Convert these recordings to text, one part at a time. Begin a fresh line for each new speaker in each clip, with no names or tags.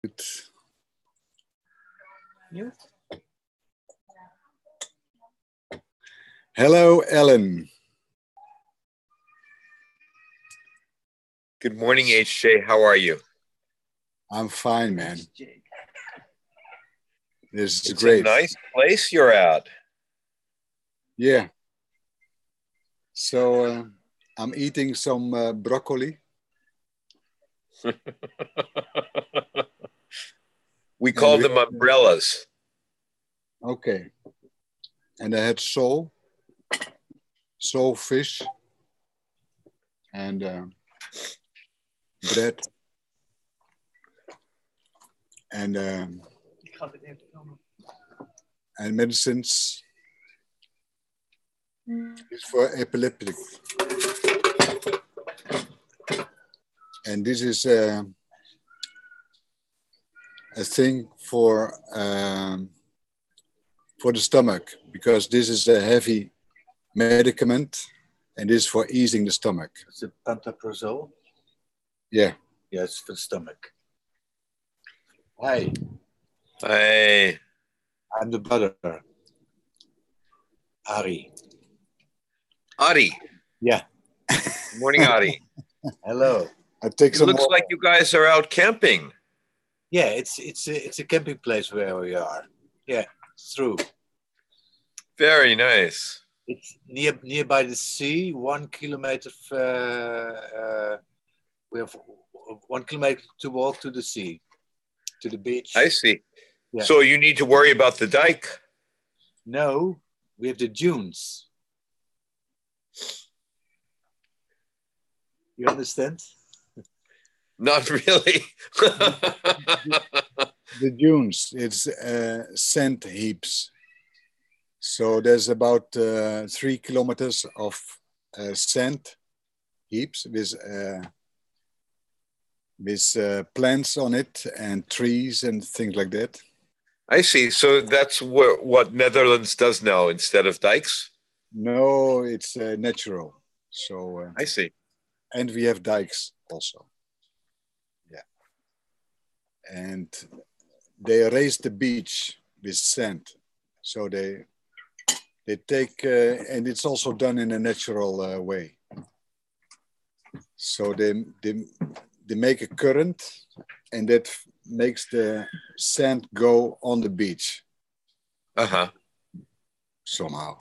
Good.
Mute.
Hello, Ellen.
Good morning, HJ. How are you?
I'm fine, man. This is
It's
great.
a nice place you're at.
Yeah. So I'm eating some broccoli.
We call them umbrellas.
Okay. And I had sole fish, and bread, and medicines. It's for epileptic. And this is a thing for the stomach, because this is a heavy medicament, and this is for easing the stomach.
It's a pantoprazole.
Yeah.
Yes, for the stomach. Hi,
Hey,
I'm the brother. Ari.
Adi.
Yeah.
Good morning, Adi.
Hello.
I take
It
some
looks
more.
like you guys are out camping.
Yeah, it's a camping place where we are. Yeah, it's true.
Very nice.
It's nearby the sea. 1 kilometer. We have 1 kilometer to walk to the sea, to the beach.
I see.
Yeah.
So you need to worry about the dike.
No, we have the dunes. You understand?
Not really.
The dunes, it's sand heaps. So there's about 3 kilometers of sand heaps with plants on it and trees and things like that.
I see. So that's what Netherlands does now instead of dikes?
No, it's natural. So
I see.
and we have dikes also. Yeah. And they raise the beach with sand. So they take, and it's also done in a natural way. So they make a current, and that makes the sand go on the beach.
Uh-huh.
Somehow.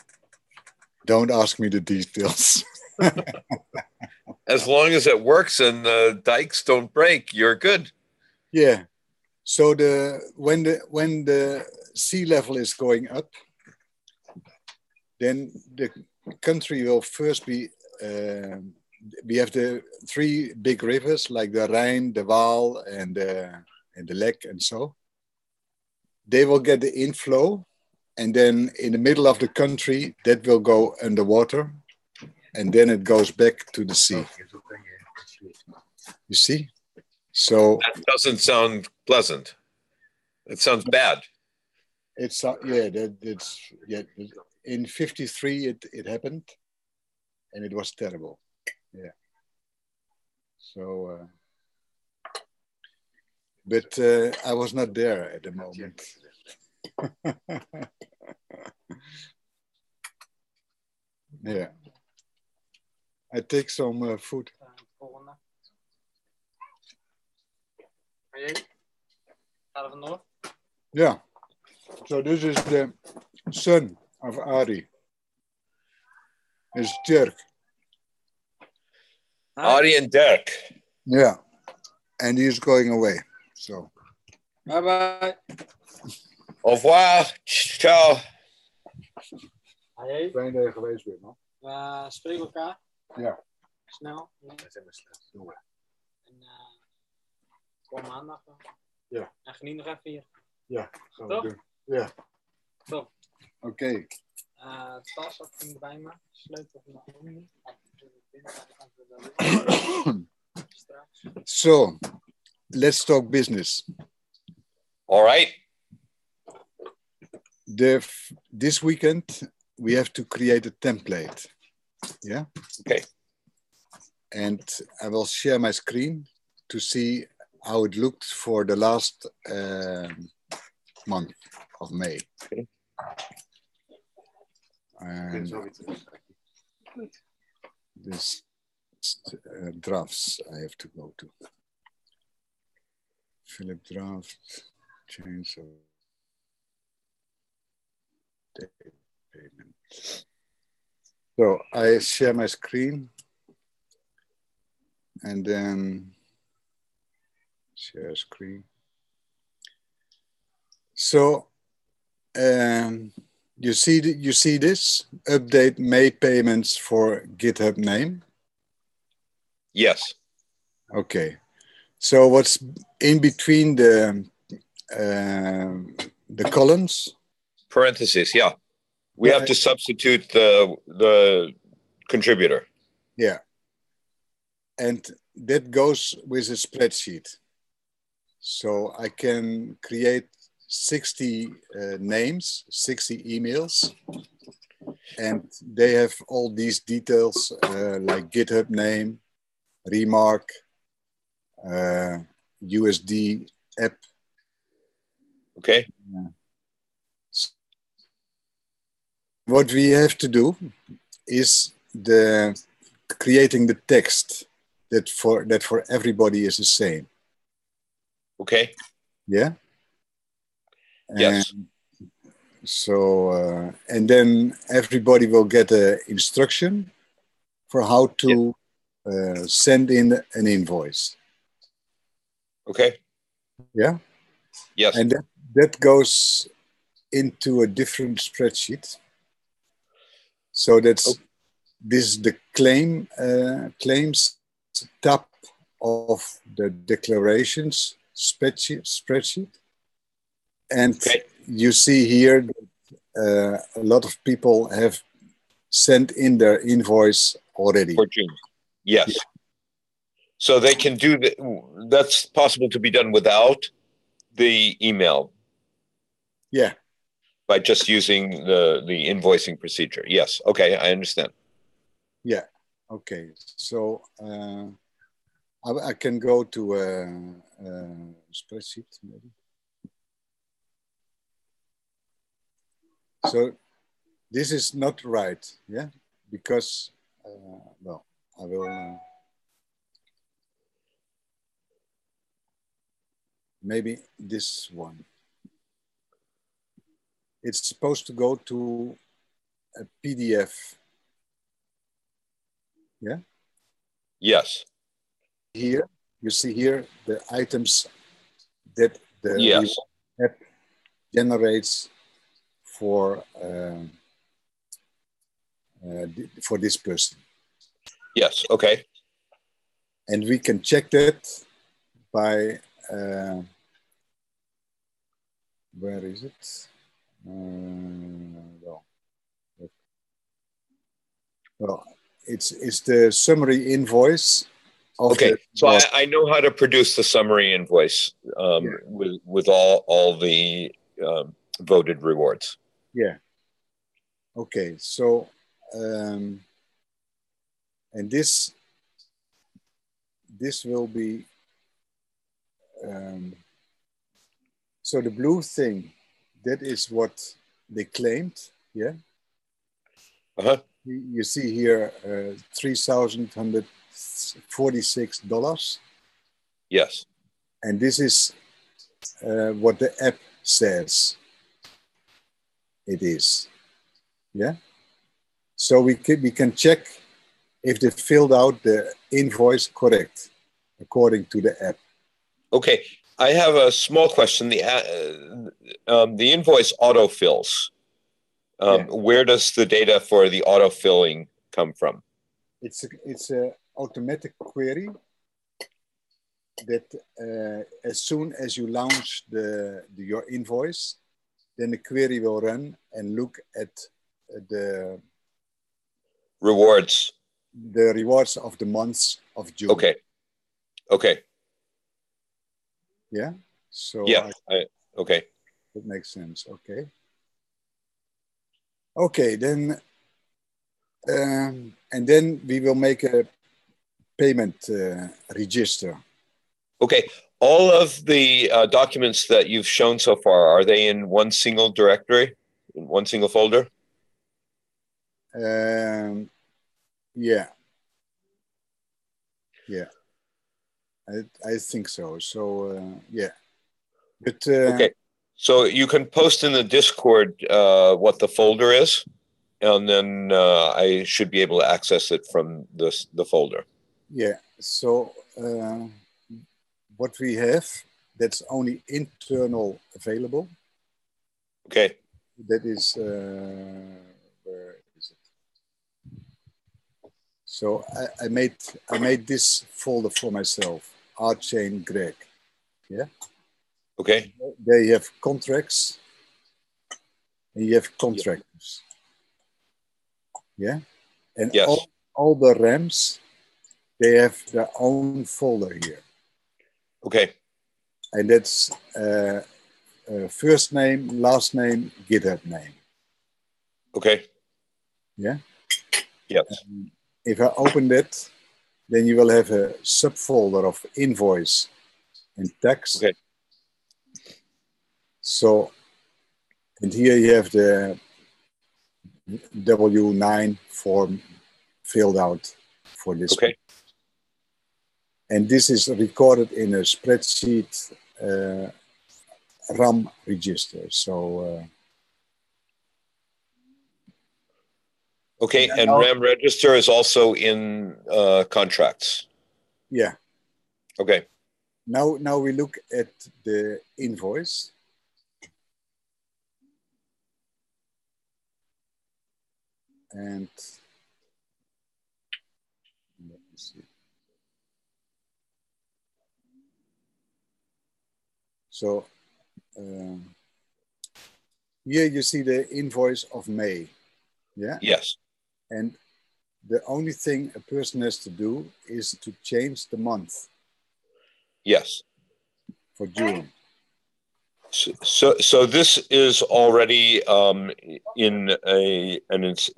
Don't ask me the details.
As long as it works and the dikes don't break, you're good.
Yeah. So when the sea level is going up, then the country will first be. We have the 3 big rivers like the Rhine, the Waal, and the Lek, and so. They will get the inflow, and then in the middle of the country, that will go underwater, and then it goes back to the sea. You see? So
that doesn't sound pleasant. It sounds bad.
It's in '53 it happened, and it was terrible. Yeah. So, but I was not there at the moment. Yeah. I take some food. Yeah. So this is the son of Ari. It's Dirk.
Adi and Dirk.
Yeah. And he's going away. So.
Bye-bye.
Au revoir. Ciao.
Hey.
Fijn dat je geweest bent, man.
We spreken elkaar.
Ja.
Snel. Ja. En kom maandag.
Ja.
En geniet nog even hier.
Ja, gaan
Toch?
we doen. Ja.
Top.
Oké.
Tas had ik bij me. Sleutel van de handen.
So, let's talk business.
All right.
This weekend, we have to create a template. Yeah?
Okay.
And I will share my screen to see how it looked for the last month of May.
Okay.
And this drafts I have to go to. Philip draft, change of date payment. So I share my screen and then share screen. So you see this update May payments for GitHub name.
Yes.
Okay. So what's in between the columns?
Parentheses. Yeah. We have to substitute the contributor.
Yeah. And that goes with a spreadsheet. So I can create 60 names, 60 emails, and they have all these details like GitHub name, remark, USD app.
Okay.
What we have to do is creating the text that for everybody is the same.
Okay.
Yeah.
Yes.
And so and then everybody will get an instruction for how to send in an invoice.
Okay.
Yeah.
Yes.
And that goes into a different spreadsheet. So that's this is the claims tab of the declarations spreadsheet. And you see here that a lot of people have sent in their invoice already.
For June. Yes. Yeah. So they can do that. That's possible to be done without the email.
Yeah.
By just using the invoicing procedure. Yes. Okay. I understand.
Yeah. Okay. So I can go to a spreadsheet maybe. So this is not right. Yeah. Because, well, I will maybe this one. It's supposed to go to a PDF. Yeah?
Yes.
Here, you see here the items that the
yes.
app generates for this person.
Yes, okay.
And we can check that by, where is it? Well, it's the summary invoice.
Okay, so I know how to produce the summary invoice with all the voted rewards.
Yeah. Okay, so and this will be so the blue thing, that is what they claimed. Yeah.
Uh-huh.
You see here $3,146.
Yes.
And this is what the app says it is. Yeah. So we can check if they filled out the invoice correct according to the app.
Okay. I have a small question. The invoice autofills. Where does the data for the autofilling come from?
It's a automatic query that as soon as you launch your invoice, then the query will run and look at the
rewards
of the months of June.
Okay. Okay.
Yeah. So
yeah. Okay.
That makes sense. Okay. Okay. Then and then we will make a payment register.
Okay. all of the documents that you've shown so far, are they in one single directory, in one single folder?
Yeah. Yeah. I think so. So, yeah. But,
okay. So you can post in the Discord what the folder is, and then I should be able to access it from the folder.
Yeah. So what we have, that's only internal available.
Okay.
That is, where is it? So I made this folder for myself, RCancer Greg. Yeah.
Okay.
They have contracts and you have contractors. Yeah. And
yes.
all the RAMs, they have their own folder here.
Okay.
And that's first name, last name, GitHub name.
Okay.
Yeah.
Yes.
If I open that, then you will have a subfolder of invoice and tax.
Okay.
So, and here you have the W9 form filled out for this.
Okay.
And this is recorded in a spreadsheet RAM register. So,
okay, and RAM register is also in contracts.
Yeah.
Okay.
Now we look at the invoice. And let me see. So here you see the invoice of May. Yeah.
Yes.
And the only thing a person has to do is to change the month.
Yes.
For June.
So this is already in a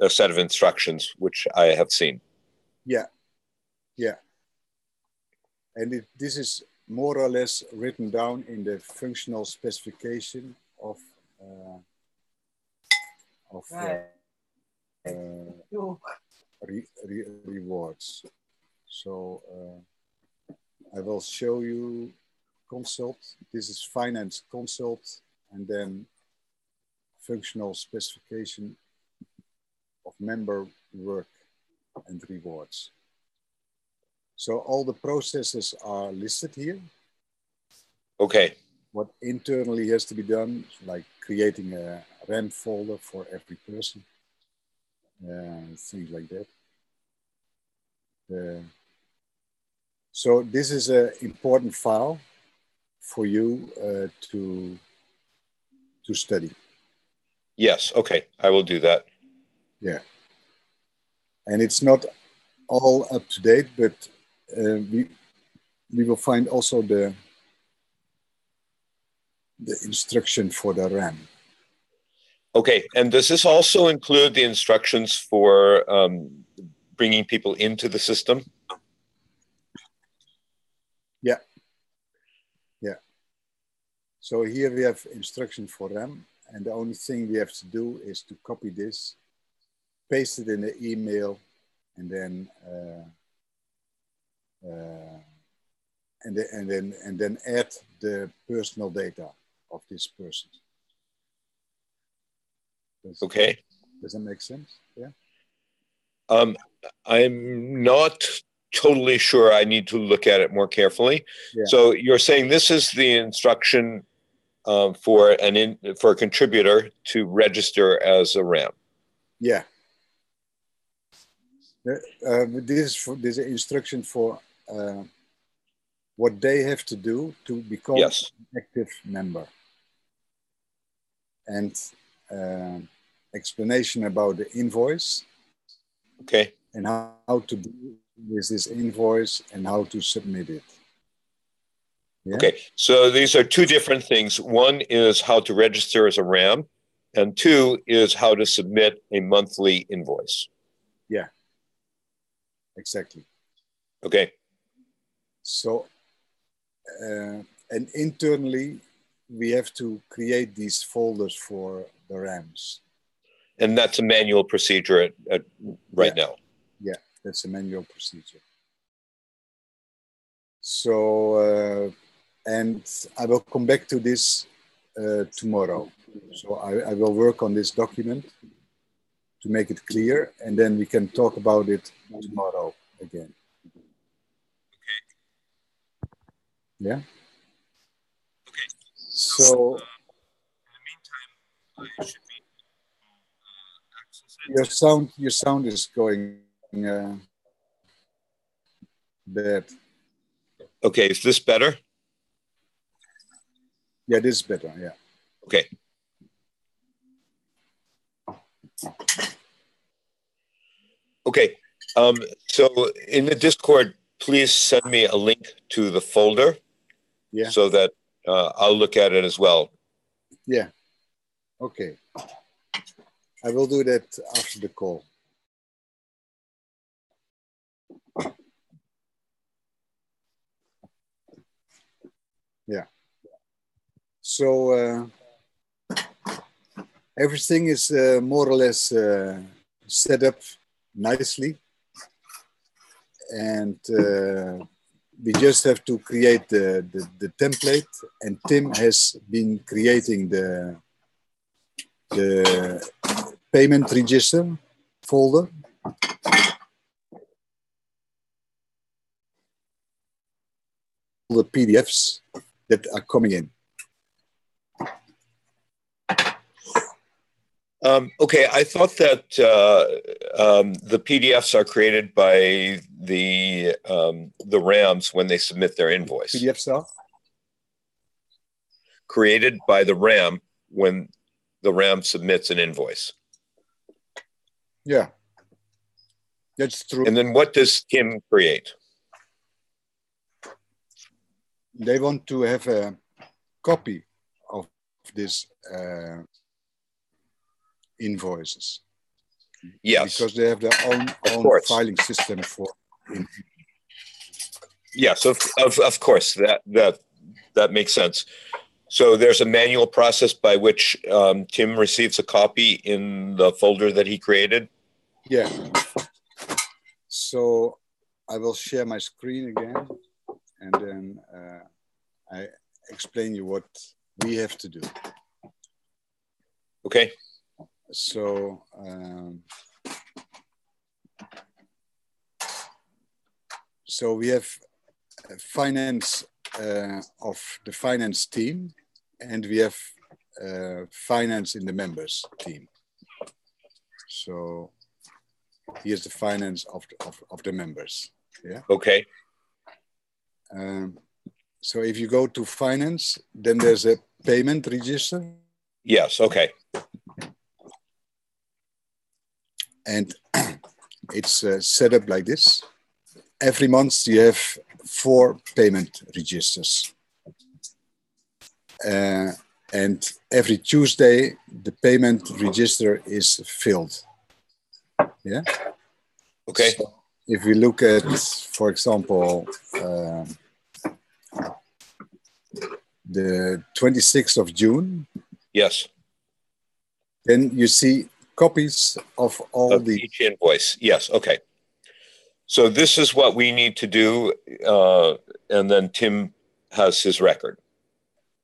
set of instructions which I have seen.
Yeah. Yeah. And this is more or less written down in the functional specification of rewards. So I will show you consult. This is finance consult, and then functional specification of member work and rewards. So all the processes are listed here.
Okay.
What internally has to be done, like creating a RAM folder for every person, things like that. So this is an important file for you to study.
Yes. Okay. I will do that.
Yeah. And it's not all up to date, but we will find also the instruction for the RAM.
Okay. And does this also include the instructions for bringing people into the system?
Yeah. Yeah. So here we have instruction for RAM, and the only thing we have to do is to copy this, paste it in the email, and then add the personal data of this person.
Okay.
Does that make sense? Yeah.
I'm not totally sure. I need to look at it more carefully. Yeah. So you're saying this is the instruction for a contributor to register as a RAM.
Yeah. This is an instruction for what they have to do to become an active member. And explanation about the invoice.
Okay.
And how to do with this invoice and how to submit it. Yeah?
Okay, so these are two different things. One is how to register as a RAM, and two is how to submit a monthly invoice.
Yeah, exactly.
Okay.
So And internally, we have to create these folders for the RAMs.
And that's a manual procedure right now.
Yeah, that's a manual procedure. So, and I will come back to this tomorrow. So I will work on this document to make it clear, and then we can talk about it tomorrow again.
Okay.
Yeah.
Okay.
So
in the meantime, I should be access it.
your sound is going bad.
Okay, is this better?
Yeah, this is better. Yeah.
Okay. Okay. So in the Discord, please send me a link to the folder,
Yeah.
so that I'll look at it as well.
Yeah. Okay. I will do that after the call. Yeah. So everything is more or less set up nicely, and we just have to create the template, and Tim has been creating the payment register folder. The PDFs that are coming in.
Okay, I thought that the PDFs are created by the RAMs when they submit their invoice.
PDFs are
created by the RAM when the RAM submits an invoice.
Yeah, that's true.
And then what does Tim create?
They want to have a copy of this invoices.
Yes,
because they have their own filing system for.
Yes, of course, that makes sense. So there's a manual process by which Tim receives a copy in the folder that he created?
Yeah. So I will share my screen again, and then I explain you what we have to do.
Okay.
So we have finance of the finance team, and we have finance in the members team. So here's the finance of the members. Yeah.
Okay.
So if you go to finance, then there's a payment register.
Yes. Okay.
And it's set up like this. Every month you have 4 payment registers. And every Tuesday, the payment register is filled. Yeah.
Okay.
So if we look at, for example, the 26th of June.
Yes.
Then you see copies of all the
each invoice. Yes. Okay. So this is what we need to do, and then Tim has his record.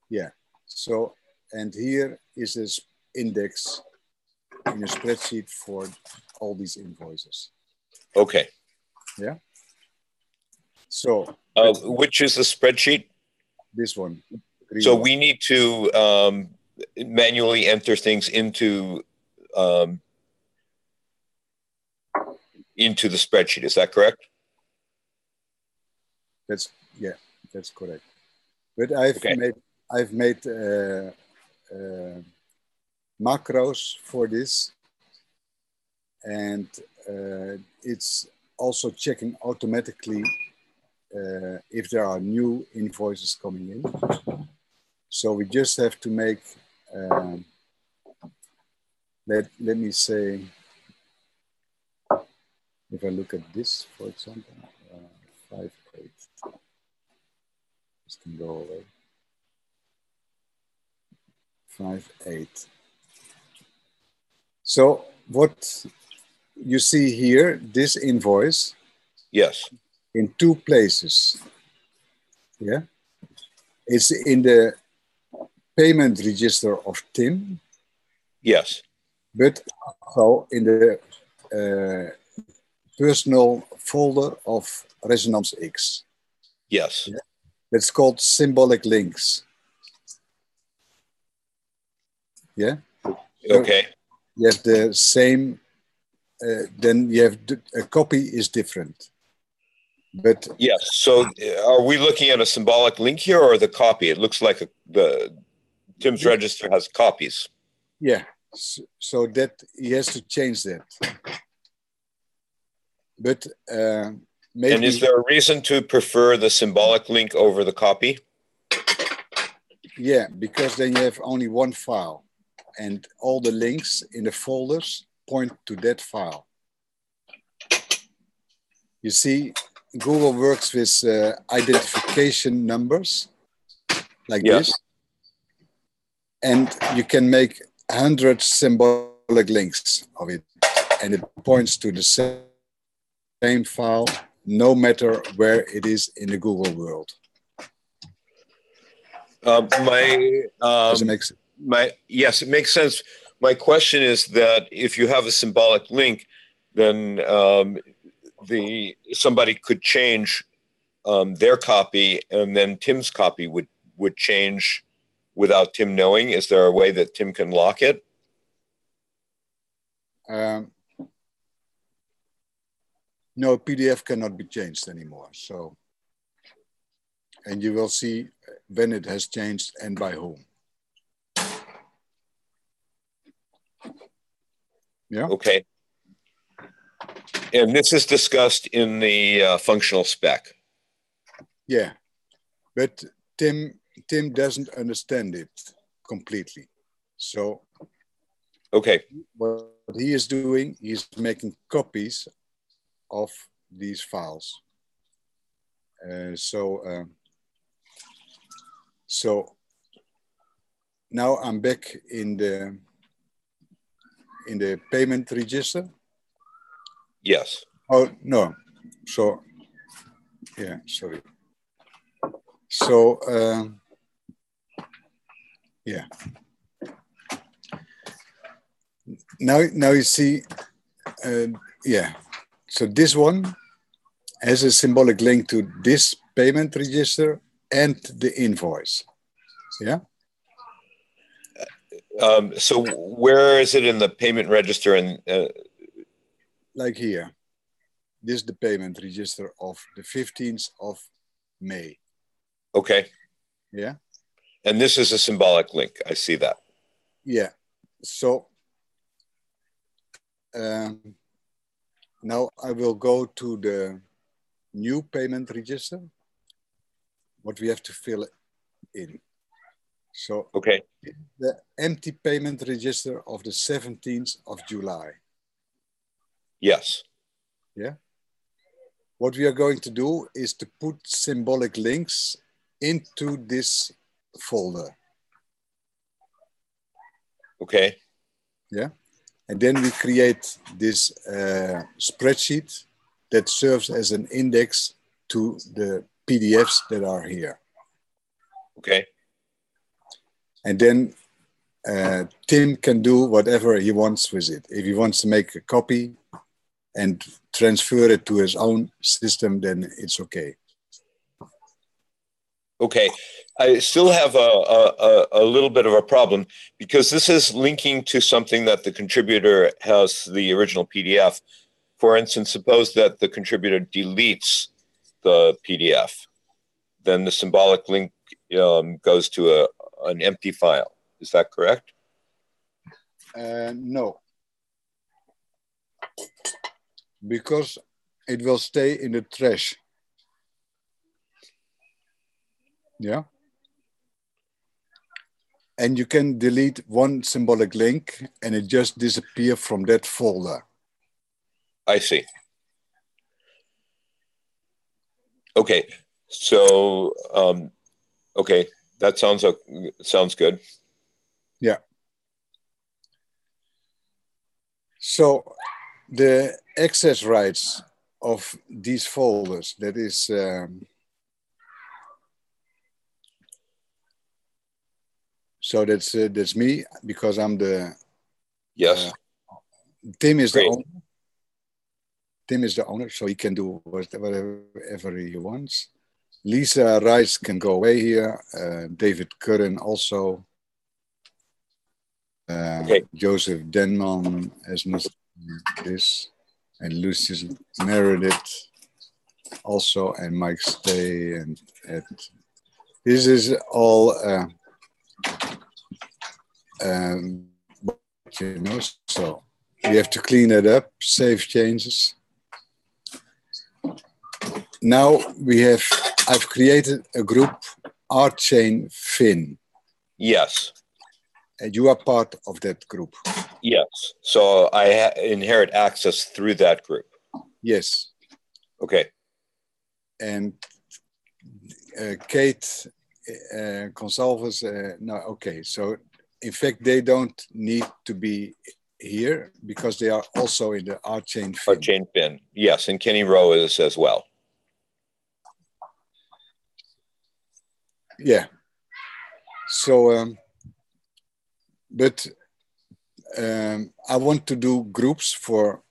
Yeah. So, and here is this index in a spreadsheet for all these invoices.
Okay.
Yeah. So,
which is the spreadsheet?
This one.
So we need to manually enter things into the spreadsheet. Is that correct?
That's correct. But I've made macros for this, and it's also checking automatically if there are new invoices coming in. So we just have to make, let me say, if I look at this, for example, 5, 8, this can go away. 158. So what you see here, this invoice,
Yes.
in two places. Yeah, it's in the payment register of Tim,
Yes.
but also in the personal folder of Resonance X.
Yes.
Yeah? That's called symbolic links. Yeah.
Okay.
You have the same. Then you have a copy is different. But
yes. So, are we looking at a symbolic link here, or the copy? It looks like the Tim's register has copies.
Yeah. So that he has to change that. But maybe.
And is there a reason to prefer the symbolic link over the copy?
Yeah, because then you have only one file, and all the links in the folders point to that file. You see, Google works with identification numbers like this, and you can make 100 symbolic links of it, and it points to the same file, no matter where it is in the Google world.
Does
it make sense?
Yes, it makes sense. My question is that if you have a symbolic link, then somebody could change their copy, and then Tim's copy would change without Tim knowing. Is there a way that Tim can lock it?
No, PDF cannot be changed anymore. So, and you will see when it has changed and by whom. Yeah.
Okay. And this is discussed in the functional spec.
Yeah, but Tim doesn't understand it completely. So,
okay,
what he is doing, he's making copies of these files. So now I'm back in the payment register.
Yes.
Oh no. So yeah, sorry. So yeah. Now you see, yeah. So this one has a symbolic link to this payment register and the invoice. Yeah.
So where is it in the payment register? And
like here, this is the payment register of the 15th of May.
Okay.
Yeah.
And this is a symbolic link. I see that.
Yeah. So now I will go to the new payment register, what we have to fill in. So
okay,
the empty payment register of the 17th of July.
Yes.
Yeah. What we are going to do is to put symbolic links into this folder.
Okay.
Yeah. And then we create this spreadsheet that serves as an index to the PDFs that are here.
Okay.
And then Tim can do whatever he wants with it. If he wants to make a copy and transfer it to his own system, then it's okay.
Okay. I still have a little bit of a problem because this is linking to something that the contributor has the original PDF. For instance, suppose that the contributor deletes the PDF, then the symbolic link goes to an empty file. Is that correct?
No. Because it will stay in the trash. Yeah. And you can delete one symbolic link and it just disappears from that folder.
I see. Okay. So, okay, that sounds good.
Yeah. So the access rights of these folders, that is so that's me, because I'm the
Yes.
Tim is the
Great.
owner. Tim is the owner, so he can do whatever he wants. Lisa Rice can go away here. David Curran also.
Okay.
Joseph Denman has this, and Lucius Meredith also, and Mike Stay, and this is all you know. So we have to clean it up, save changes. Now I've created a group, RCancr Fin.
Yes.
And you are part of that group.
Yes. So I inherit access through that group.
Yes.
Okay.
And Kate Consalves, no, okay. So in fact, they don't need to be here because they are also in the RCancr Fin.
RCancr Fin. Yes. And Kenny Rowe is as well.
Yeah. So, but I want to do groups for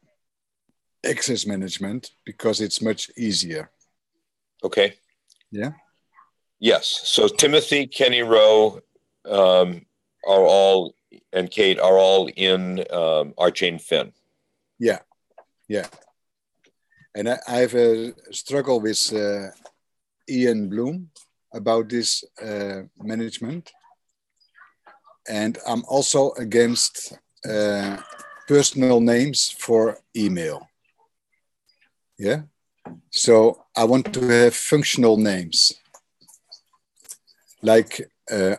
access management because it's much easier.
Okay.
Yeah.
Yes. So Timothy, Kenny Rowe are all, and Kate are all in RCancr Fin.
Yeah. Yeah. And I have a struggle with Ian Bloom about this management. And I'm also against personal names for email. Yeah. So I want to have functional names like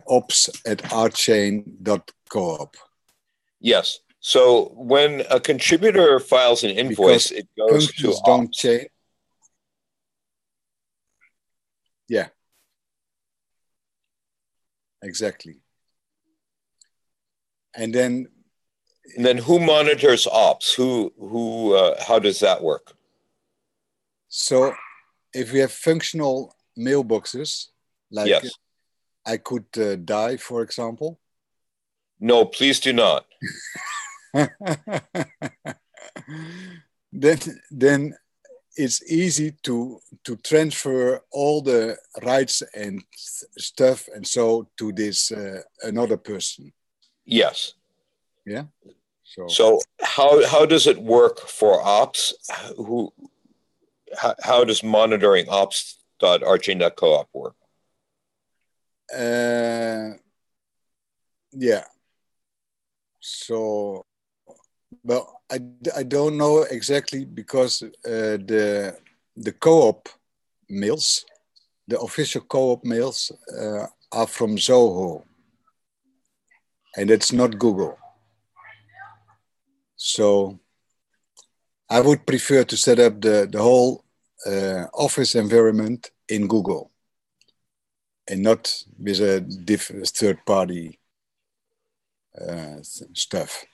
ops@rchain.coop.
Yes. So when a contributor files an invoice,
Because
it goes to
functions don't
ops.
change. Yeah. Exactly. And then
who monitors ops? How does that work?
So if we have functional mailboxes, like
yes.
I could die, for example.
No, please do not.
then it's easy to transfer all the rights and stuff and so to this another person.
Yes.
Yeah.
So how does it work for ops? How does monitoring ops.rchain.coop work?
Yeah. So, well, I don't know exactly because the co-op mails, the official co-op mails are from Zoho, and it's not Google. So I would prefer to set up the whole office environment in Google and not with a third-party stuff.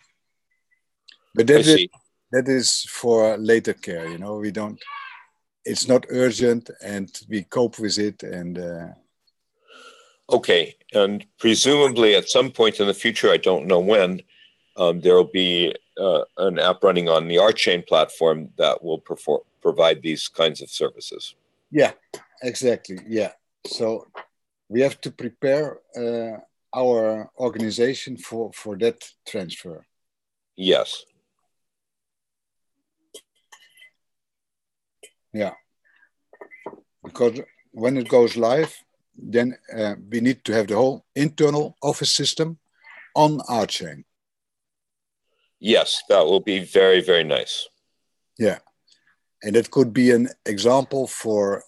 But that is for later care. You know, we don't. It's not urgent, and we cope with it. And
okay, and presumably at some point in the future, I don't know when, there will be an app running on the RChain platform that will provide these kinds of services.
Yeah, exactly. Yeah. So we have to prepare our organization for that transfer.
Yes.
Yeah. Because when it goes live, then we need to have the whole internal office system on RChain.
Yes, that will be very, very nice.
Yeah. And that could be an example for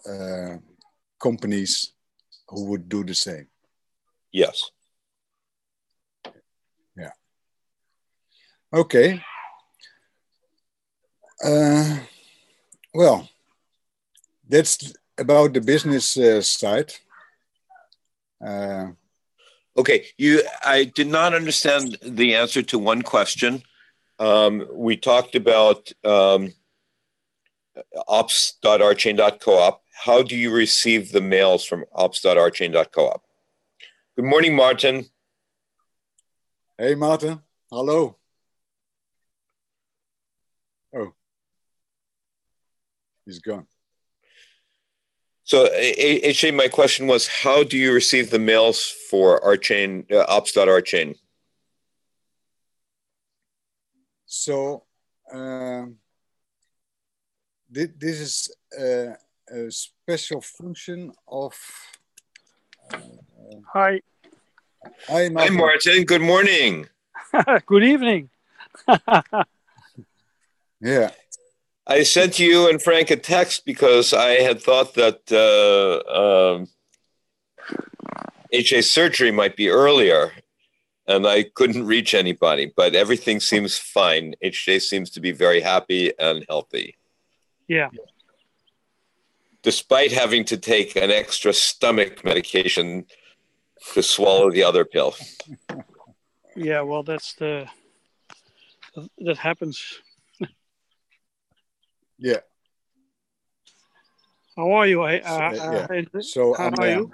companies who would do the same.
Yes.
Yeah. Okay. Well, that's about the business side.
Okay, I did not understand the answer to one question. We talked about ops.rchain.coop. How do you receive the mails from ops.rchain.coop? Good morning, Martin.
Hey, Martin. Hello. Oh, he's gone.
So, HJ, my question was, how do you receive the mails for RChain, ops.rchain?
So, this is a special function of...
Hi.
Hi, Martin.
Hi, Martin. Good morning.
Good evening.
Yeah.
I sent you and Frank a text because I had thought that HJ's surgery might be earlier, and I couldn't reach anybody, but everything seems fine. HJ seems to be very happy and healthy.
Yeah.
Despite having to take an extra stomach medication to swallow the other pill.
Yeah, well, that happens.
Yeah.
How are you?
Yeah. So
how are you?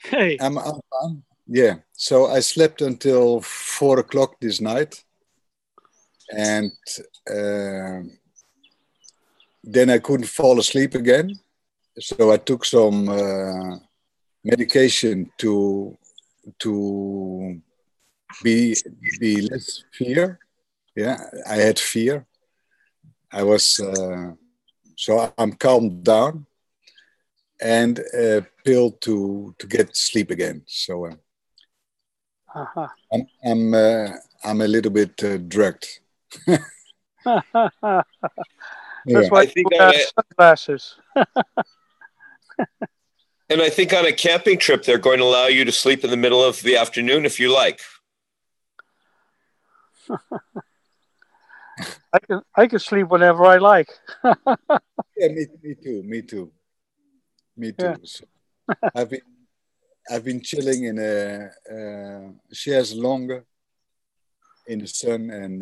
Hey.
I'm fine. Yeah. So I slept until 4 o'clock this night. And then I couldn't fall asleep again. So I took some medication to be less fear. Yeah, I had fear. I was so I'm calmed down, and a pill to get sleep again. So I'm a little bit drugged.
That's why
I think
you have sunglasses.
And I think on a camping trip, they're going to allow you to sleep in the middle of the afternoon if you like.
I can sleep whenever I like.
Yeah, me too.
Yeah.
So I've been chilling in a chaise longue in the sun, and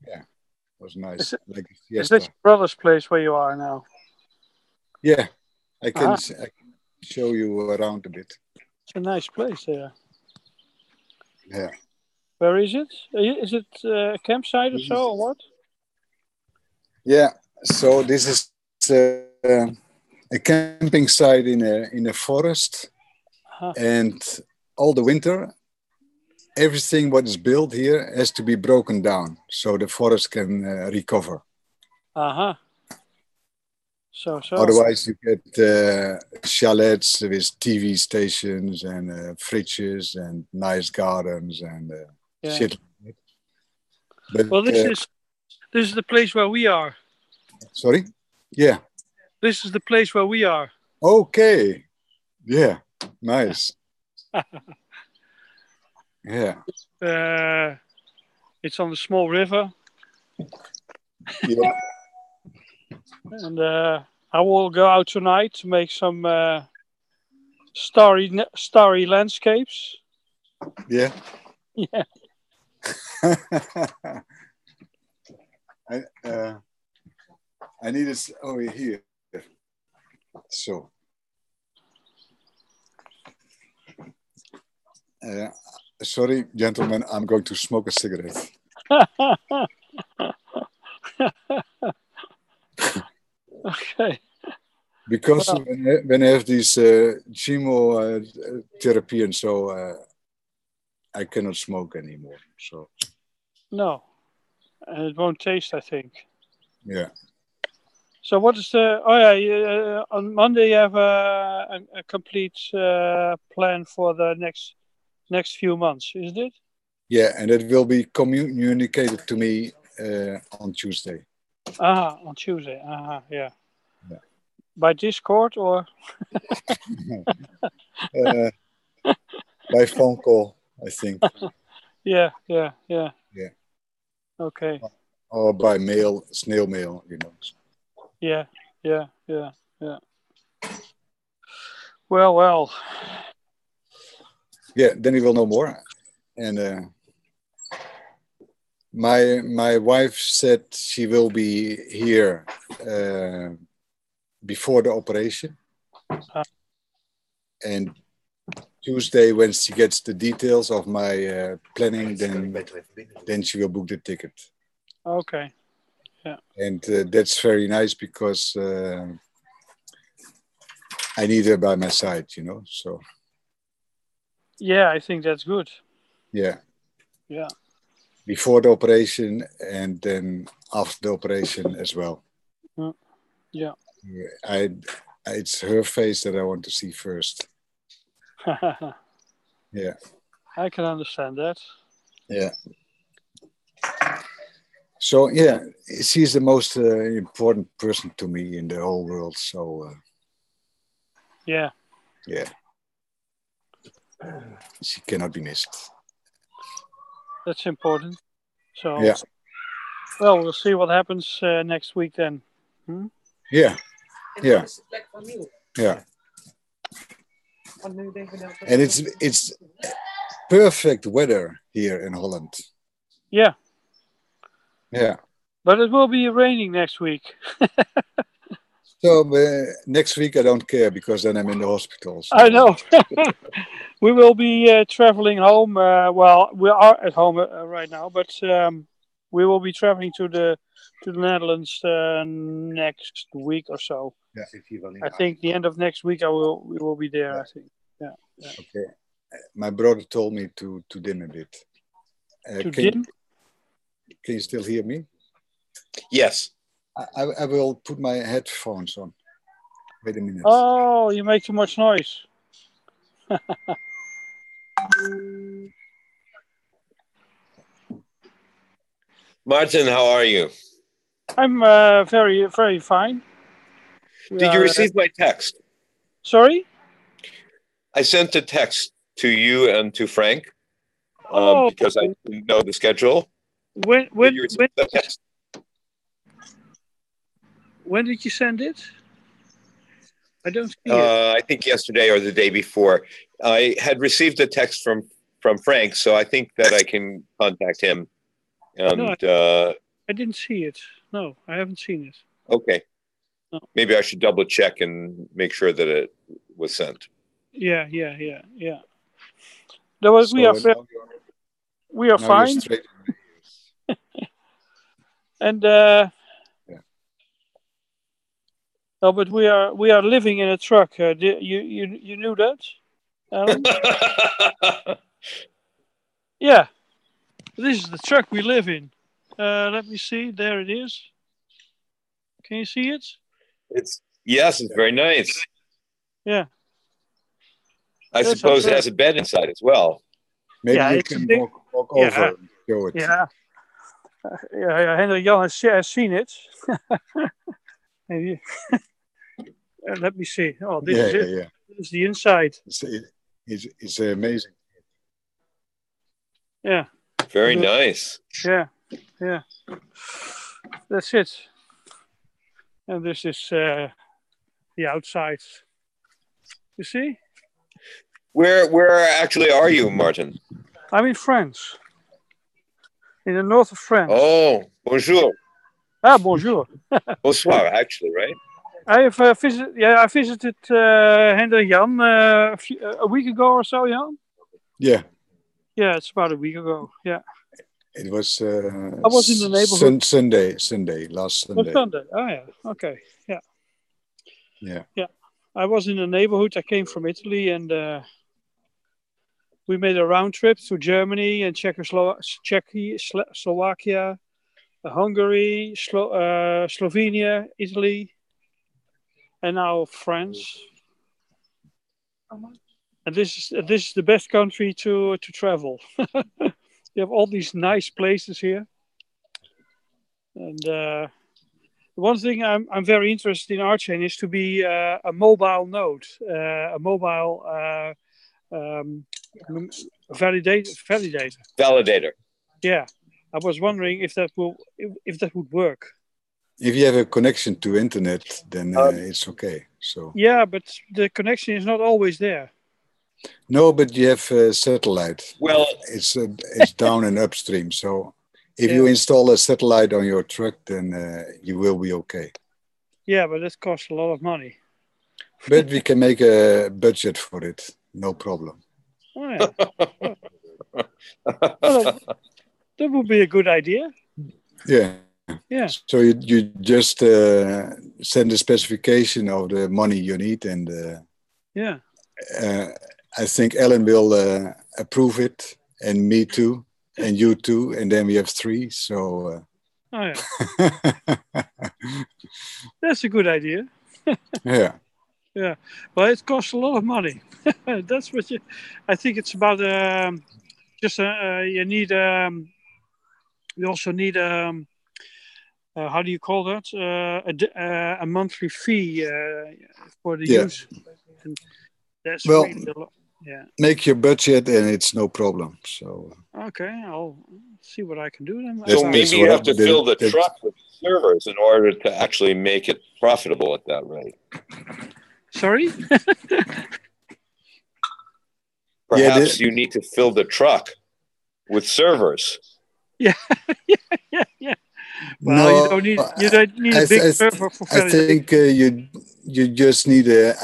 yeah, it was nice. Like a
Is
siesta.
this your brother's place where you are now?
Yeah, I can show you around a bit.
It's a nice place there.
Yeah.
Where is it? Is it a campsite or so, or what?
Yeah. So this is a camping site in a forest, and all the winter, everything what is built here has to be broken down so the forest can recover.
So.
Otherwise, you get chalets with TV stations and fridges and nice gardens and shit. But,
well, this is the place where we are.
Sorry? Yeah.
This is the place where we are.
Okay. Yeah. Nice. Yeah.
It's on the small river.
Yeah.
And I will go out tonight to make some starry landscapes.
Yeah.
Yeah.
I need it over here. So. Sorry, gentlemen, I'm going to smoke a cigarette.
Okay.
Because when I have these chemotherapy and so, I cannot smoke anymore. So.
No, and it won't taste, I think.
Yeah.
So what is the? Oh yeah, on Monday you have a complete plan for the next few months, isn't it?
Yeah, and it will be communicated to me on Tuesday.
On Tuesday. Yeah. By Discord or?
By phone call, I think.
Yeah.
Yeah.
Okay.
Or by mail, snail mail, you know.
Yeah. Well.
yeah, then we will know more. And my wife said she will be here before the operation, and Tuesday, when she gets the details of my planning, then she will book the ticket.
Okay. Yeah.
And that's very nice because I need her by my side, you know. So.
Yeah, I think that's good.
Yeah.
Yeah.
Before the operation and then after the operation as well.
Yeah.
It's her face that I want to see first. Yeah.
I can understand that.
Yeah. So yeah, she's the most important person to me in the whole world. So
yeah.
Yeah. She cannot be missed.
That's important. So
yeah.
Well, we'll see what happens next week then. Hmm?
Yeah. Yeah. Yeah. And it's perfect weather here in Holland.
Yeah.
Yeah.
But it will be raining next week.
So next week I don't care because then I'm in the hospital. So.
I know. We will be traveling home. Well, we are at home right now, but we will be traveling to the Netherlands next week or so.
Yeah.
I think the end of next week we will be there. Yeah. I think. Yeah. Yeah.
Okay. My brother told me to dim a bit.
To dim?
Can you still hear me?
Yes.
I will put my headphones on. Wait a minute.
Oh, you make too much noise.
Martin, how are you?
I'm very, very fine.
Did you receive my text?
Sorry?
I sent a text to you and to Frank because I didn't know the schedule.
When
you receive that text?
When did you send it? I don't see it.
I think yesterday or the day before. I had received a text from Frank, so I think that I can contact him. And
no, I didn't see it. No, I haven't seen it.
Okay.
No.
Maybe I should double check and make sure that it was sent.
Yeah. No, but we are fine. And no, but we are living in a truck. You knew that, Alan? Yeah, this is the truck we live in. Let me see. There it is. Can you see it?
It's very nice.
Yeah.
I suppose it has a bed inside as well.
Maybe you can walk over and show it.
Yeah. Hendrik Jan has seen it. Maybe. Let me see. Oh, this is it. Yeah. This is the inside.
It's amazing.
Yeah.
Very nice.
Yeah. That's it. And this is the outside. You see?
Where actually are you, Martin?
I'm in France. In the north of France.
Oh, bonjour.
Ah, bonjour.
Bonsoir, actually, right?
I have I visited Hendrik Jan a week ago or so, Jan.
Yeah.
Yeah, it's about a week ago. Yeah.
It was.
I was in the neighborhood.
Sunday, last Sunday.
Oh, Sunday. Oh, yeah. Okay. Yeah.
Yeah.
Yeah. I was in the neighborhood. I came from Italy, and we made a round trip to Germany and Slovakia, Hungary, Slovenia, Italy, and now France. And this is the best country to travel. You have all these nice places here, and one thing I'm very interested in RCan is to be a mobile node, a mobile validator. Yeah, I was wondering if that would work.
If you have a connection to internet, then it's okay. So
yeah, but the connection is not always there.
No, but you have satellite.
Well,
It's down and upstream. So if you install a satellite on your truck, then you will be okay.
Yeah, but it costs a lot of money.
But we can make a budget for it. No problem.
Oh, yeah. Well, that would be a good idea.
Yeah.
Yeah.
So you just send the specification of the money you need, and
yeah.
I think Ellen will approve it, and me too, and you too, and then we have 3. So.
Oh yeah. That's a good idea.
Yeah.
Yeah. Well, it costs a lot of money. That's what you. I think it's about just you need. You also need how do you call that? A monthly fee for the use. And that's really a lot. Yeah.
Make your budget, and it's no problem. So.
Okay, I'll see what I can do then.
So maybe you have to fill the truck with servers in order to actually make it profitable at that rate.
Sorry?
Perhaps you need to fill the truck with servers.
Yeah. Well,
no,
you don't need a big server for validation.
I think you just need a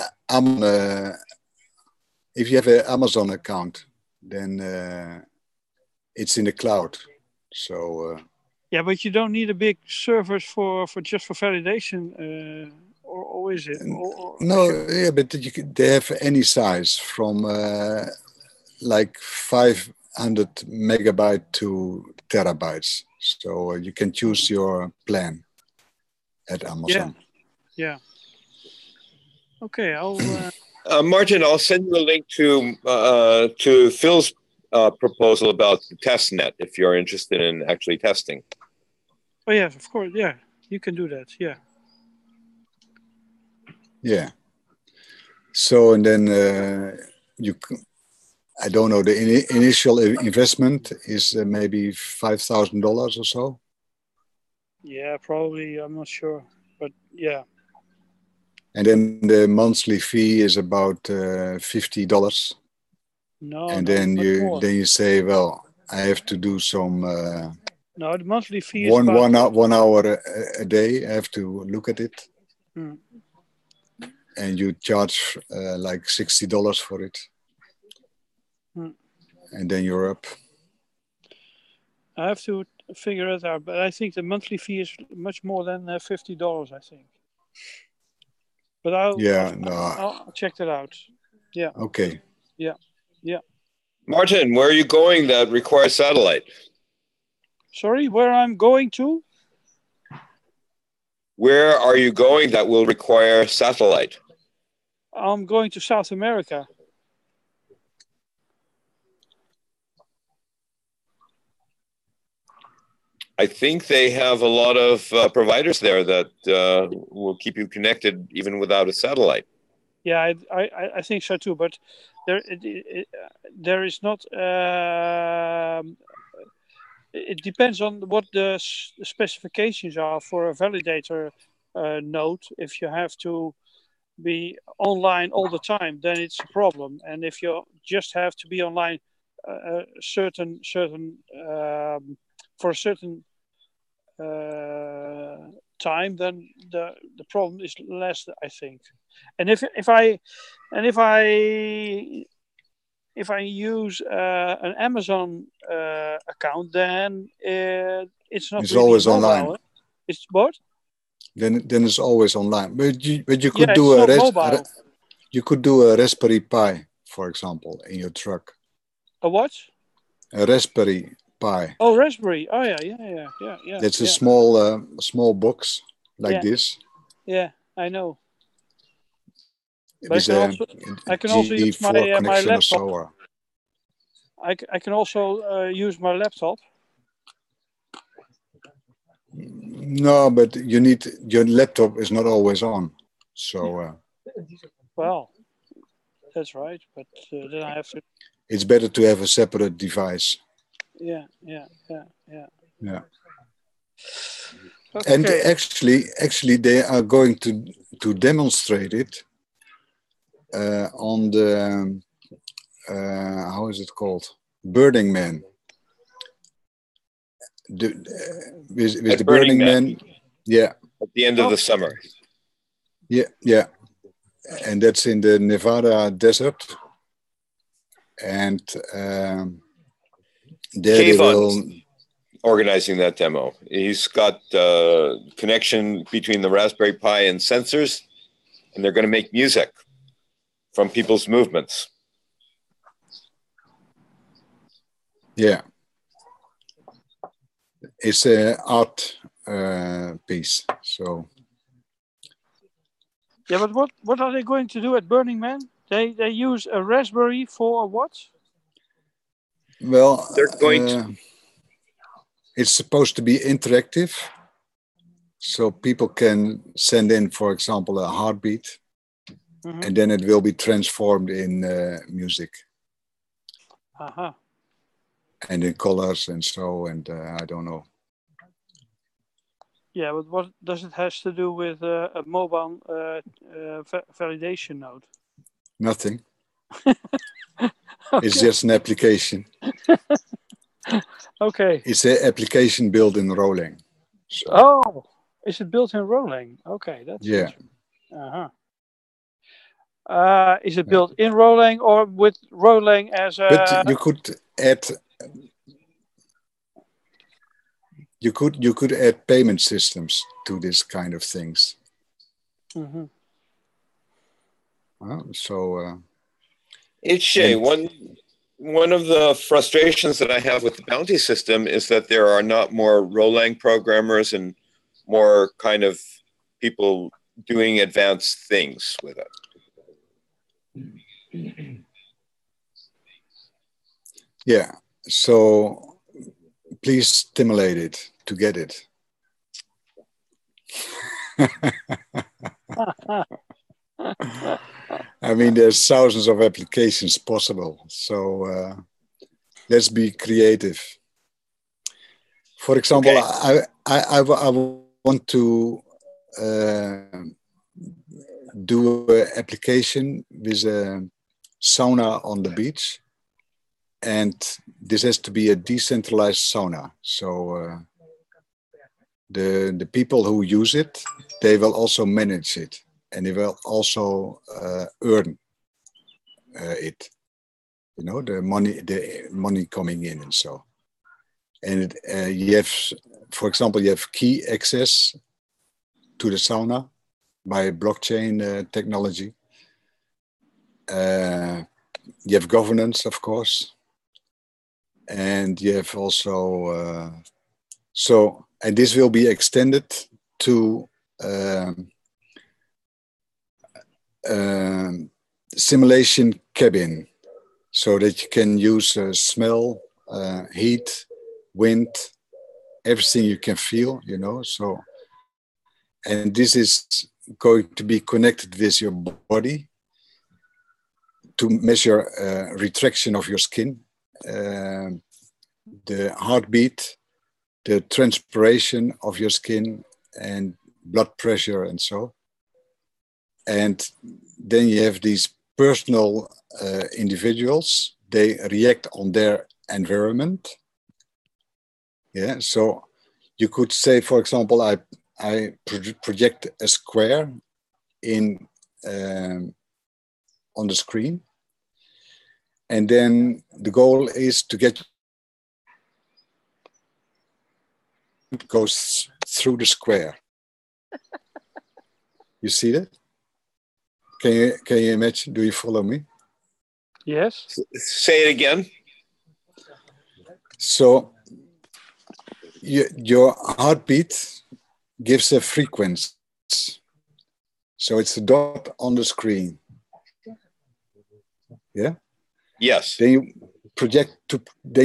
if you have an Amazon account, then it's in the cloud. So
yeah, but you don't need a big servers for just for validation, or is it?
No, yeah, but they have any size from like 500 megabyte to terabytes. So you can choose your plan at Amazon.
Yeah. Okay, I'll.
Martin, I'll send you a link to Phil's proposal about the test net if you're interested in actually testing.
Oh yes, of course. Yeah, you can do that. Yeah.
Yeah. So and then I don't know. The initial investment is maybe $5,000 or so.
Yeah, probably. I'm not sure, but yeah.
And then the monthly fee is about $50.
No,
and
no,
then
more.
you say, well, I have to do some.
No, the monthly fee is
one hour a day. I have to look at it, and you charge like $60 for it, and then you're up.
I have to figure it out, but I think the monthly fee is much more than $50. I think. But I'll check that out. Yeah.
Okay.
Yeah.
Martin, where are you going that requires satellite?
Sorry, where I'm going to?
Where are you going that will require satellite?
I'm going to South America.
I think they have a lot of providers there that will keep you connected even without a satellite.
Yeah, I think so too. But there is not. It depends on what the specifications are for a validator node. If you have to be online all the time, then it's a problem. And if you just have to be online certain for a certain time, then the problem is less, I think. And if I use an Amazon account, then it's not.
It's
really
always
mobile.
online.
It's what?
Then it's always online. But you could you could do a Raspberry Pi, for example, in your truck.
A what?
A Raspberry Pi.
Oh, Raspberry. Oh yeah.
It's a small box like this.
Yeah, I know. But I can also use my laptop.
So,
I can also use my laptop.
No, but your laptop is not always on. So.
Well, that's right. But then I have to.
It's better to have a separate device.
Yeah.
Okay. And actually, they are going to demonstrate it on the how is it called? Burning Man. With the Burning Man. Yeah.
At the end of the summer.
Yeah, yeah. And that's in the Nevada desert. And there they will...
organizing that demo. He's got connection between the Raspberry Pi and sensors, and they're going to make music from people's movements.
Yeah. It's an art piece, so...
Yeah, but what are they going to do at Burning Man? They use a Raspberry for what?
Well,
they're going to...
it's supposed to be interactive, so people can send in, for example, a heartbeat, and then it will be transformed in music.
Uh-huh.
And in colors and so, and I don't know.
Yeah, but what does it have to do with a mobile validation node?
Nothing.
Okay.
It's just an application.
Okay.
It's an application built in Rolang. So.
Oh, is it built in Rolang? Okay, that's
yeah.
Uh-huh. Is it built in Rolang or with Rolang as a...
But you could add... You could add payment systems to this kind of things.
Mm-hmm.
HJ, one of the frustrations that I have with the bounty system is that there are not more Rolang programmers and more kind of people doing advanced things with it.
Yeah, so please stimulate it to get it. I mean, there's thousands of applications possible, so let's be creative. For example, okay. I want to do an application with a sauna on the beach, and this has to be a decentralized sauna. So the people who use it, they will also manage it, and they will also earn it. You know, the money coming in and so. And you have, for example, you have key access to the sauna by blockchain technology. You have governance, of course. And you have also, and this will be extended to simulation cabin, so that you can use smell, heat, wind, everything you can feel, you know. So, and this is going to be connected with your body to measure retraction of your skin, the heartbeat, the transpiration of your skin, and blood pressure and so. And then you have these personal individuals, they react on their environment. Yeah, so you could say, for example, I project a square in on the screen, and then the goal is to get it goes through the square. You see that? Can you imagine? Do you follow me?
Yes.
Say it again.
So your heartbeat gives a frequency. So it's a dot on the screen. Yeah?
Yes.
Then you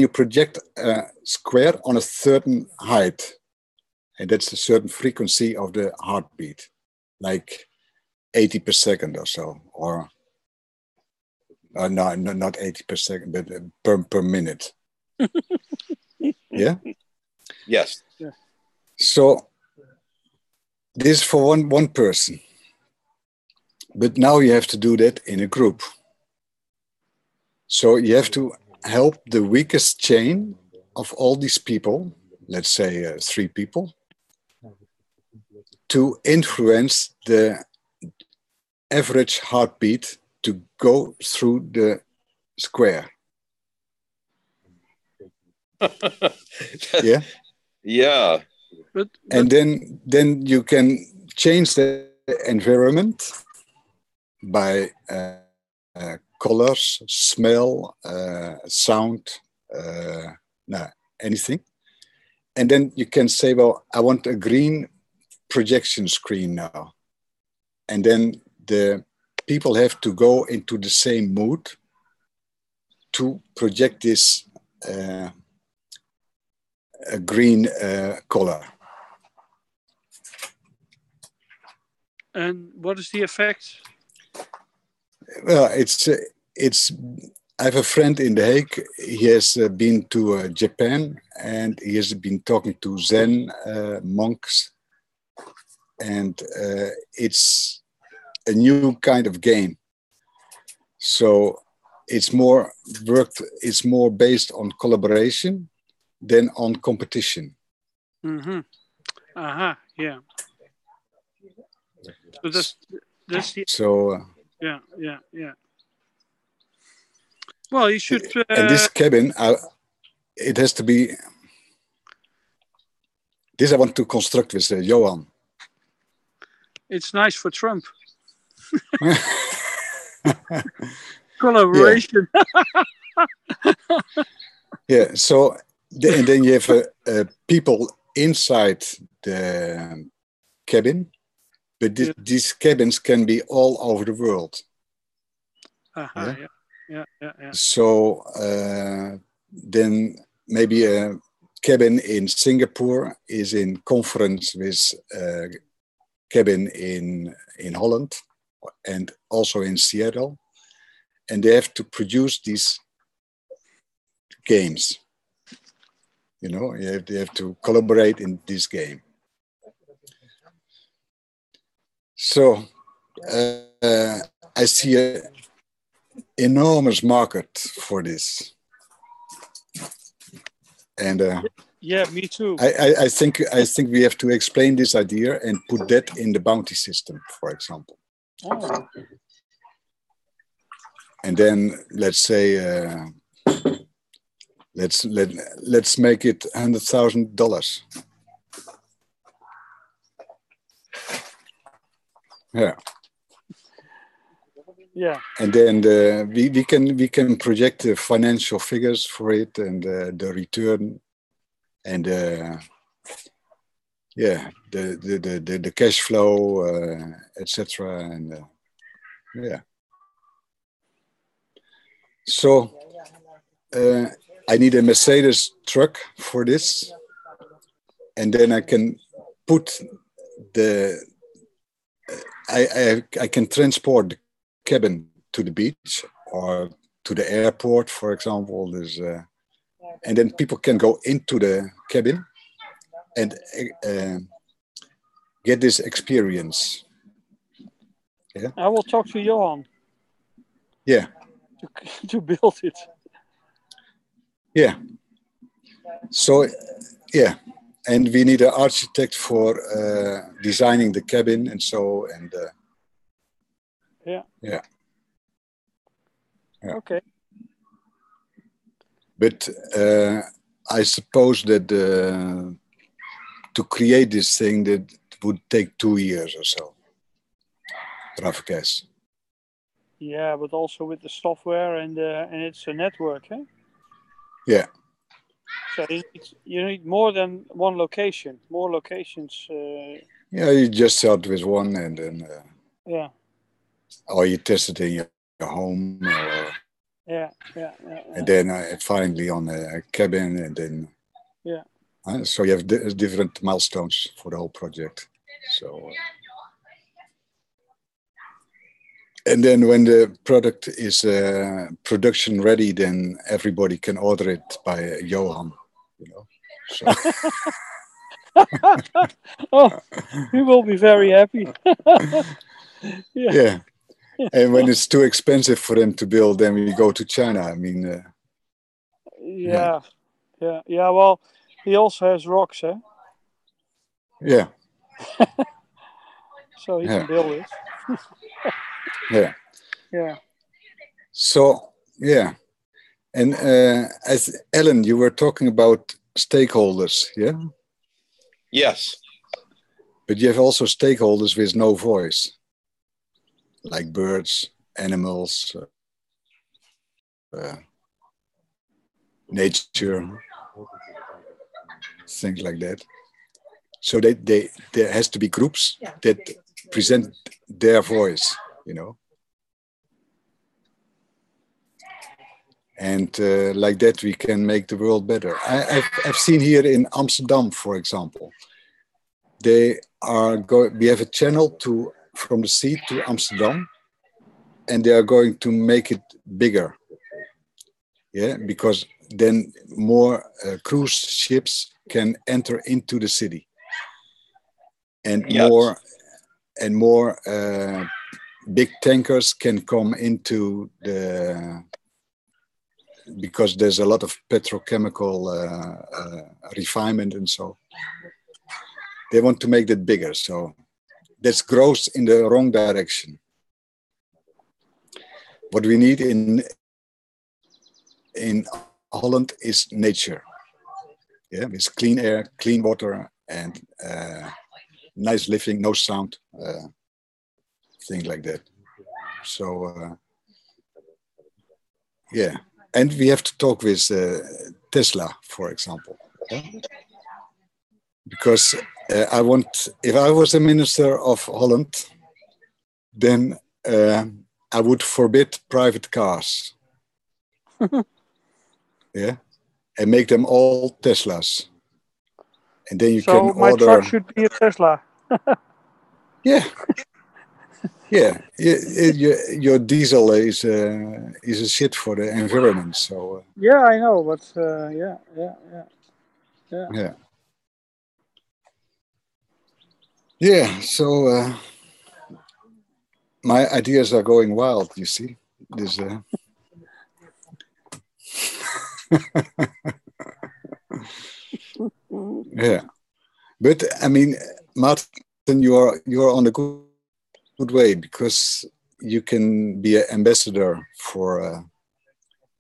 project a square on a certain height. And that's a certain frequency of the heartbeat, like 80 per second or so, or no, not 80 per second, but per minute. Yeah?
Yes.
So this is for one person. But now you have to do that in a group. So you have to help the weakest chain of all these people, let's say 3 people, to influence the average heartbeat to go through the square. Yeah.
Yeah.
And then you can change the environment by colors, smell, sound, anything. And then you can say, well, I want a green projection screen now. And then the people have to go into the same mood to project this a green color.
And what is the effect?
Well, it's. I have a friend in The Hague. He has been to Japan, and he has been talking to Zen monks, and it's a new kind of game. So it's more worked. It's more based on collaboration than on competition.
Mm-hmm. Aha, yeah. So that's the,
so.
Yeah. Well, you should.
And this cabin, it has to be. This I want to construct with Johan.
It's nice for Trump. Collaboration.
Yeah. So and then you have people inside the cabin, but these cabins can be all over the world.
Yeah.
So then maybe a cabin in Singapore is in conference with a cabin in Holland and also in Seattle, and they have to produce these games. You know, they have to collaborate in this game. So I see a enormous market for this, and
yeah, me too.
I think we have to explain this idea and put that in the bounty system, for example.
Oh.
And then let's say let's make it $100,000. Yeah.
Yeah.
And then we can project the financial figures for it and the return and the cash flow, etc. And yeah. So I need a Mercedes truck for this, and then I can put the I can transport the cabin to the beach or to the airport, for example. There's and then people can go into the cabin and get this experience. Yeah.
I will talk to Johan.
Yeah.
To build it.
Yeah. So, yeah. And we need an architect for designing the cabin and so, and
yeah. Okay.
But I suppose that to create this thing, that would take 2 years or so. Rough guess.
Yeah, but also with the software and it's a network, eh?
Yeah.
So you need more than one location, more locations.
Yeah, you just start with one and then.
Yeah.
Or you test it in your home. Or,
yeah.
And then finally on a cabin, and then.
Yeah.
So you have different milestones for the whole project. So. And then when the product is production ready, then everybody can order it by Johan. You know. So.
Oh, he will be very happy.
Yeah. And when it's too expensive for them to build, then we go to China. I mean,
yeah. Well, he also has rocks, eh?
yeah,
So he
yeah,
can build it.
yeah.
Yeah.
So yeah, and as Ellen, you were talking about stakeholders, yeah.
Yes.
But you have also stakeholders with no voice, like birds, animals, nature, things like that. So there has to be groups that present their voice, you know. And like that, we can make the world better. I've seen here in Amsterdam, for example, we have a channel from the sea to Amsterdam, and they are going to make it bigger. Yeah, because then more cruise ships can enter into the city, and
Yes.
more big tankers can come into because there's a lot of petrochemical refinement, and so they want to make that bigger. So that's growth in the wrong direction. What we need in Holland is nature. Yeah, with clean air, clean water, and nice living, no sound, things like that. So yeah, and we have to talk with Tesla, for example, yeah? Because if I was a minister of Holland, then I would forbid private cars. Yeah, and make them all Teslas, and then you can
So my
order.
truck should be a Tesla.
Yeah, yeah. Your diesel is a shit for the environment. So
Yeah, I know, but yeah.
Yeah. So my ideas are going wild. You see, this. Yeah, but I mean, Martin, you're on a good way, because you can be an ambassador for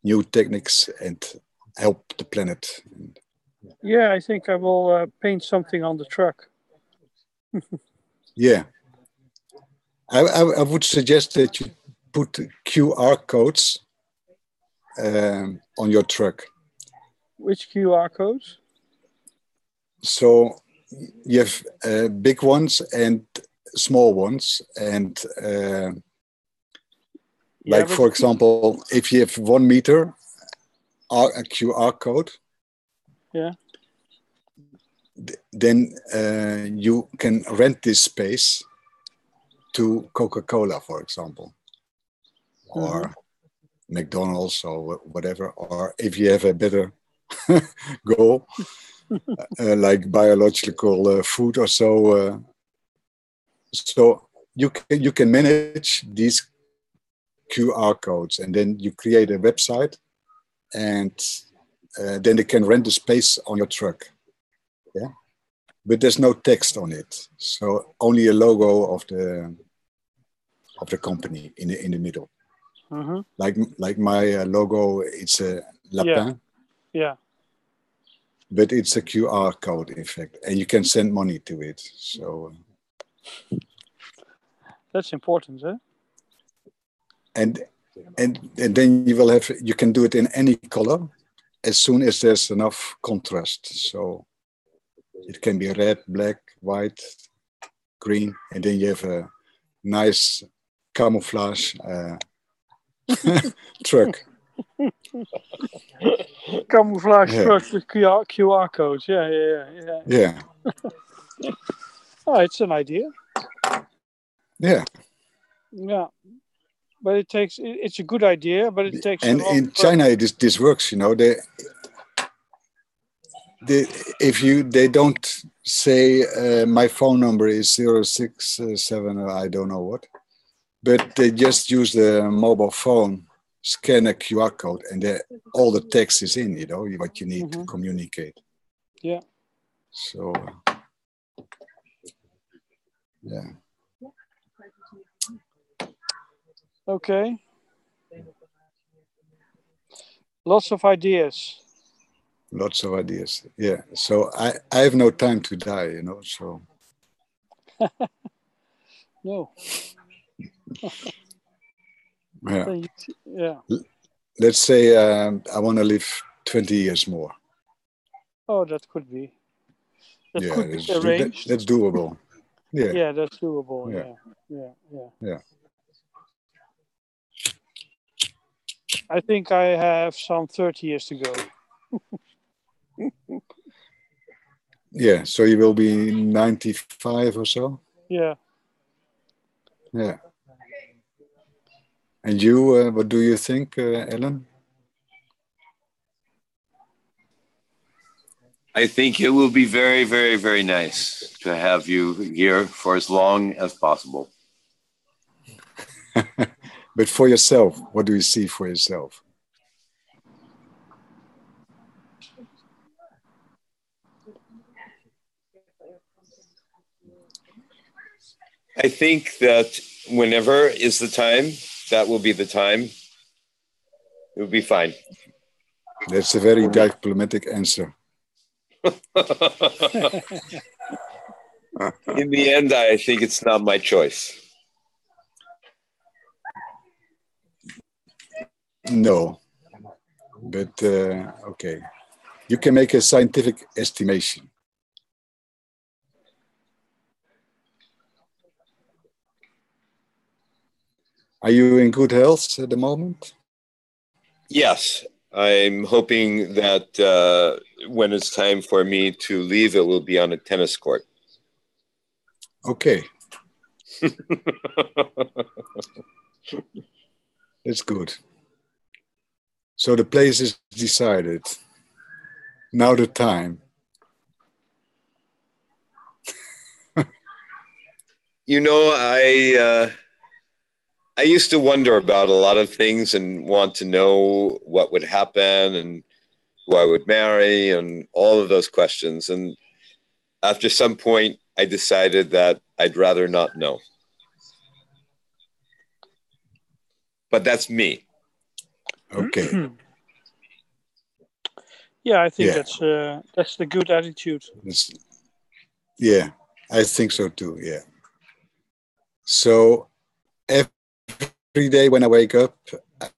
new techniques and help the planet.
Yeah, I think I will paint something on the truck.
Yeah, I would suggest that you put QR codes on your truck.
Which QR codes?
So you have big ones and small ones, and like, for example, if you have 1 meter, a QR code,
yeah,
then you can rent this space to Coca-Cola, for example, or McDonald's, or whatever. Or if you have a better goal, like biological food or so, so you can manage these QR codes, and then you create a website, and then they can rent the space on your truck. Yeah, but there's no text on it, so only a logo of the company in the middle. Like my logo, it's a lapin.
Yeah.
But it's a QR code, in fact, and you can send money to it. So
that's important, huh?
And then you can do it in any color, as soon as there's enough contrast. So it can be red, black, white, green, and then you have a nice camouflage truck.
Camouflage truck with QR codes. Yeah. Oh, it's an idea.
Yeah.
Yeah. But it's a good idea, but it takes.
And in China, this works. You know, they don't say my phone number is 067 or I don't know what. but they just use the mobile phone, scan a QR code, and all the text is in, what you need to communicate.
Yeah.
So, yeah.
Okay. Lots of ideas.
Lots of ideas. Yeah. So I have no time to die, so.
No.
Yeah.
Yeah.
Let's say I want to live 20 years more.
Oh, that could be. That
Yeah,
could be arranged.
that's doable. Yeah.
Yeah, that's doable.
Yeah.
Yeah. I think I have some 30 years to go.
Yeah, so you will be 95 or so?
Yeah.
Yeah. And you, what do you think, Ellen?
I think it will be very, very, very nice to have you here for as long as possible.
But for yourself, what do you see for yourself?
I think that whenever is the time, that will be the time. It will be fine.
That's a very diplomatic answer.
In the end, I think it's not my choice.
No, but okay. You can make a scientific estimation. Are you in good health at the moment?
Yes, I'm hoping that when it's time for me to leave, it will be on a tennis court.
Okay. That's good. So the place is decided. Now the time.
I used to wonder about a lot of things and want to know what would happen and who I would marry and all of those questions. And after some point, I decided that I'd rather not know. But that's me.
Okay.
Yeah, I think that's the good attitude.
Yeah, I think so too. Yeah. So every day when I wake up,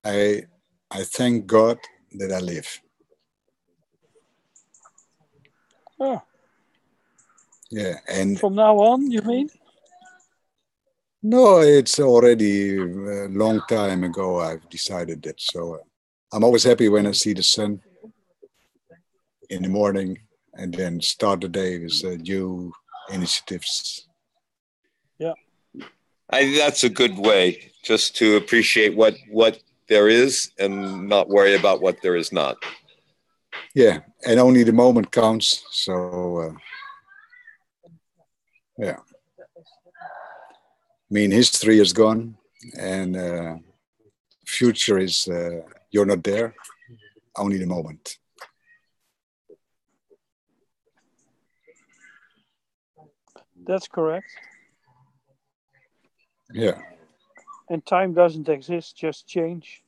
I thank God that I live.
Oh.
Yeah, and
from now on, you mean?
No, it's already a long time ago I've decided that. So I'm always happy when I see the sun in the morning and then start the day with new initiatives.
Yeah.
That's a good way, just to appreciate what there is and not worry about what there is not.
Yeah, and only the moment counts. So, yeah. I mean, history is gone and future is, you're not there, only the moment.
That's correct.
Yeah.
And time doesn't exist, just change.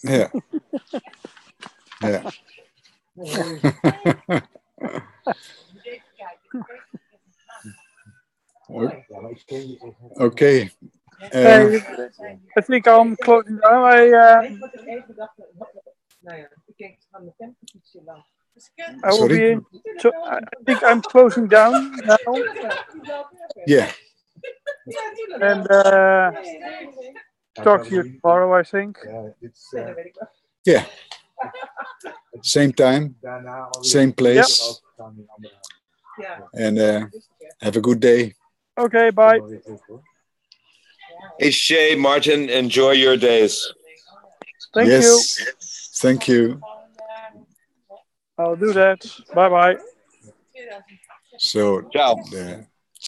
Yeah. Yeah. Okay.
I think I'm closing down. I will be in. I think I'm closing down now.
Yeah.
And talk to you tomorrow, I think.
Yeah. Same time, same place. Yep. And have a good day.
Okay, bye.
HJ, Martin, enjoy your days.
Thank you.
Thank you.
I'll do that. Bye-bye.
So
Ciao.